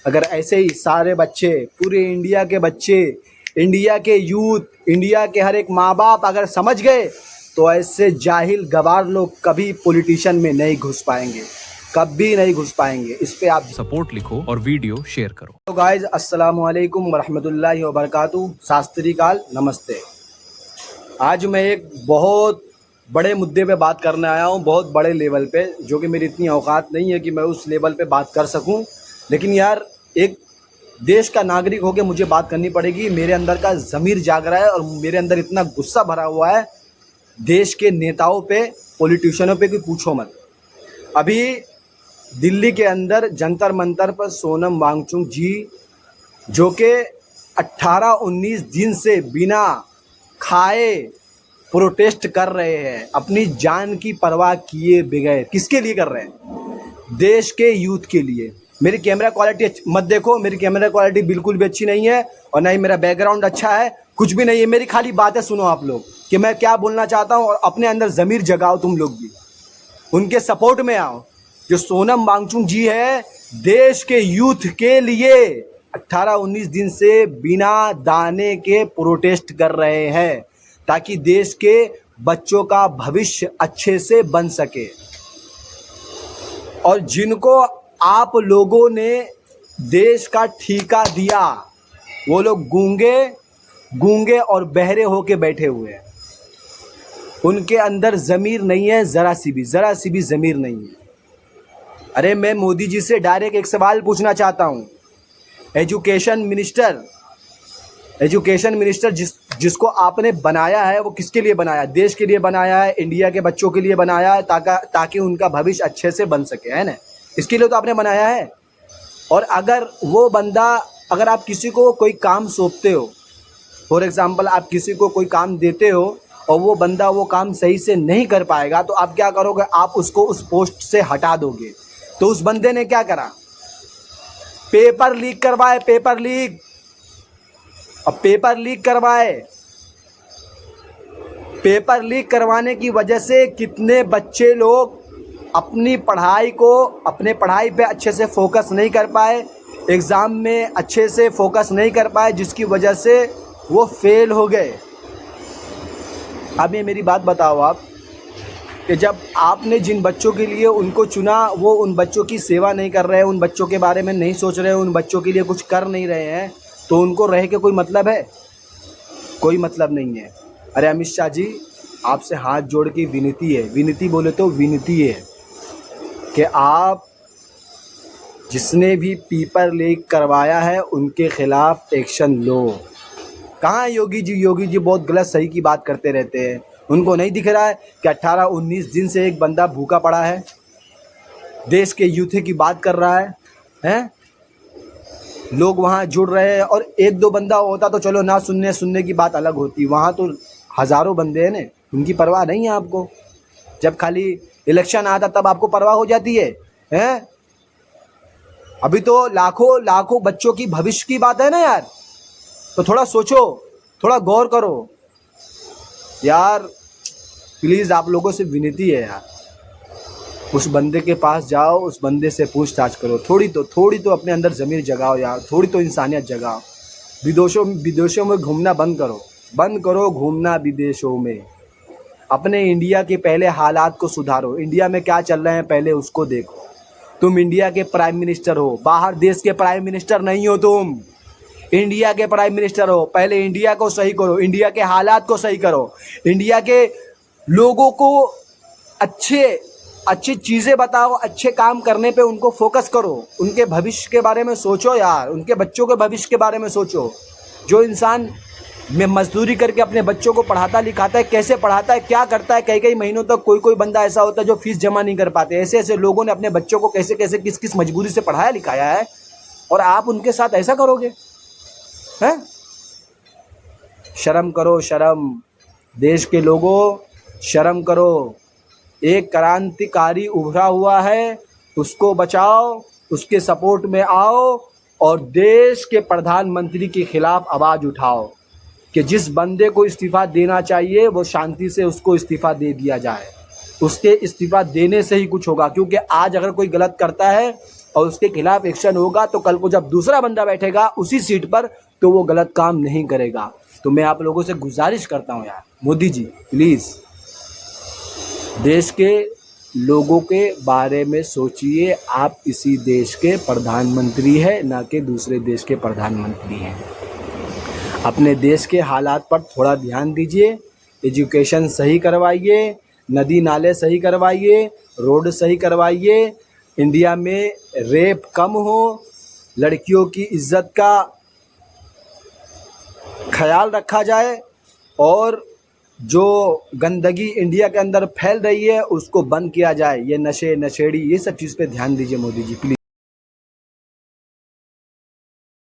अगर ऐसे ही सारे बच्चे, पूरे इंडिया के बच्चे, इंडिया के यूथ, इंडिया के हर एक माँ बाप अगर समझ गए तो ऐसे जाहिल गवार लोग कभी पॉलिटिशियन में नहीं घुस पाएंगे, कभी नहीं घुस पाएंगे। इस पे आप सपोर्ट लिखो और वीडियो शेयर करो। तो गाइज अस्सलाम वालेकुम वरहमतुल्लाहि वबरकातुहू, शास्त्रीकाल, नमस्ते। आज मैं एक बहुत बड़े मुद्दे पे बात करने आया हूँ, बहुत बड़े लेवल पे, जो कि मेरी इतनी औकात नहीं है कि मैं उस लेवल पे बात कर सकूँ। लेकिन यार, एक देश का नागरिक होकर मुझे बात करनी पड़ेगी। मेरे अंदर का ज़मीर जाग रहा है और मेरे अंदर इतना गुस्सा भरा हुआ है देश के नेताओं पे, पॉलिटिशियनों पे कि पूछो मत। अभी दिल्ली के अंदर जंतर मंतर पर सोनम वांगचुक जी, जो कि 18-19 दिन से बिना खाए प्रोटेस्ट कर रहे हैं, अपनी जान की परवाह किए बगैर। किसके लिए कर रहे हैं? देश के यूथ के लिए। मेरी कैमरा क्वालिटी मत देखो, मेरी कैमरा क्वालिटी बिल्कुल भी अच्छी नहीं है और ना ही मेरा बैकग्राउंड अच्छा है, कुछ भी नहीं है। मेरी खाली बातें सुनो आप लोग कि मैं क्या बोलना चाहता हूँ, और अपने अंदर ज़मीर जगाओ तुम लोग भी, उनके सपोर्ट में आओ। जो सोनम वांगचुक जी है, देश के यूथ के लिए 18-19 दिन से बिना दाने के प्रोटेस्ट कर रहे हैं, ताकि देश के बच्चों का भविष्य अच्छे से बन सके। और जिनको आप लोगों ने देश का ठेका दिया, वो लोग गूंगे और बहरे होके बैठे हुए हैं। उनके अंदर ज़मीर नहीं है, ज़रा सी भी ज़मीर नहीं है। अरे मैं मोदी जी से डायरेक्ट एक सवाल पूछना चाहता हूँ। एजुकेशन मिनिस्टर जिसको आपने बनाया है, वो किसके लिए बनाया? देश के लिए बनाया है, इंडिया के बच्चों के लिए बनाया है, ताकि उनका भविष्य अच्छे से बन सके, है ना? इसके लिए तो आपने बनाया है। और अगर आप किसी को कोई काम सौंपते हो, फॉर एग्जाम्पल आप किसी को कोई काम देते हो और वो बंदा वो काम सही से नहीं कर पाएगा, तो आप क्या करोगे? आप उसको उस पोस्ट से हटा दोगे। तो उस बंदे ने क्या करा? पेपर लीक करवाए, पेपर लीक करवाने की वजह से कितने बच्चे लोग अपनी पढ़ाई पे अच्छे से फोकस नहीं कर पाए, एग्ज़ाम में अच्छे से फोकस नहीं कर पाए, जिसकी वजह से वो फेल हो गए। अब ये मेरी बात बताओ आप, कि जब आपने जिन बच्चों के लिए उनको चुना, वो उन बच्चों की सेवा नहीं कर रहे हैं, उन बच्चों के बारे में नहीं सोच रहे हैं, उन बच्चों के लिए कुछ कर नहीं रहे हैं, तो उनको रह के कोई मतलब है? कोई मतलब नहीं है। अरे अमित शाह जी, आपसे हाथ जोड़ के विनती बोले तो विनती है कि आप जिसने भी पेपर लीक करवाया है उनके खिलाफ एक्शन लो। कहाँ योगी जी बहुत गलत सही की बात करते रहते हैं। उनको नहीं दिख रहा है कि 18-19 दिन से एक बंदा भूखा पड़ा है, देश के यूथ की बात कर रहा है? लोग वहाँ जुड़ रहे हैं, और एक दो बंदा होता तो चलो ना सुनने की बात अलग होती। वहाँ तो हज़ारों बंदे हैं ने, उनकी परवाह नहीं है आपको। जब खाली इलेक्शन आता तब आपको परवाह हो जाती है? अभी तो लाखों बच्चों की भविष्य की बात है ना यार। तो थोड़ा सोचो, थोड़ा गौर करो यार। प्लीज़ आप लोगों से विनती है यार, उस बंदे के पास जाओ, उस बंदे से पूछताछ करो। थोड़ी तो अपने अंदर ज़मीर जगाओ यार, थोड़ी तो इंसानियत जगाओ। विदेशों में घूमना बंद करो घूमना विदेशों में। अपने इंडिया के पहले हालात को सुधारो। इंडिया में क्या चल रहे हैं पहले उसको देखो। तुम इंडिया के प्राइम मिनिस्टर हो, बाहर देश के प्राइम मिनिस्टर नहीं हो तुम। इंडिया के प्राइम मिनिस्टर हो, पहले इंडिया को सही करो, इंडिया के हालात को सही करो, इंडिया के लोगों को अच्छी चीज़ें बताओ, अच्छे काम करने पे उनको फोकस करो, उनके भविष्य के बारे में सोचो यार, उनके बच्चों के भविष्य के बारे में सोचो। जो इंसान में मजदूरी करके अपने बच्चों को पढ़ाता लिखाता है, कैसे पढ़ाता है, क्या करता है, कई महीनों तक कोई बंदा ऐसा होता है जो फीस जमा नहीं कर पाते। ऐसे लोगों ने अपने बच्चों को कैसे किस मजबूरी से पढ़ाया लिखाया है, और आप उनके साथ ऐसा करोगे? हैं? शर्म करो, शर्म। देश के लोगों, शर्म करो। एक क्रांतिकारी उभरा हुआ है, उसको बचाओ, उसके सपोर्ट में आओ, और देश के प्रधानमंत्री के खिलाफ आवाज़ उठाओ कि जिस बंदे को इस्तीफ़ा देना चाहिए वो शांति से उसको इस्तीफ़ा दे दिया जाए। उसके इस्तीफ़ा देने से ही कुछ होगा, क्योंकि आज अगर कोई गलत करता है और उसके खिलाफ एक्शन होगा तो कल को जब दूसरा बंदा बैठेगा उसी सीट पर तो वो गलत काम नहीं करेगा। तो मैं आप लोगों से गुजारिश करता हूँ यार, मोदी जी प्लीज़ देश के लोगों के बारे में सोचिए। आप इसी देश के प्रधानमंत्री हैं, ना कि दूसरे देश के प्रधानमंत्री हैं। अपने देश के हालात पर थोड़ा ध्यान दीजिए, एजुकेशन सही करवाइए, नदी नाले सही करवाइए, रोड सही करवाइए, इंडिया में रेप कम हो, लड़कियों की इज्जत का ख्याल रखा जाए और जो गंदगी इंडिया के अंदर फैल रही है उसको बंद किया जाए। ये नशे नशेड़ी ये सब चीज़ पे ध्यान दीजिए मोदी जी प्लीज़।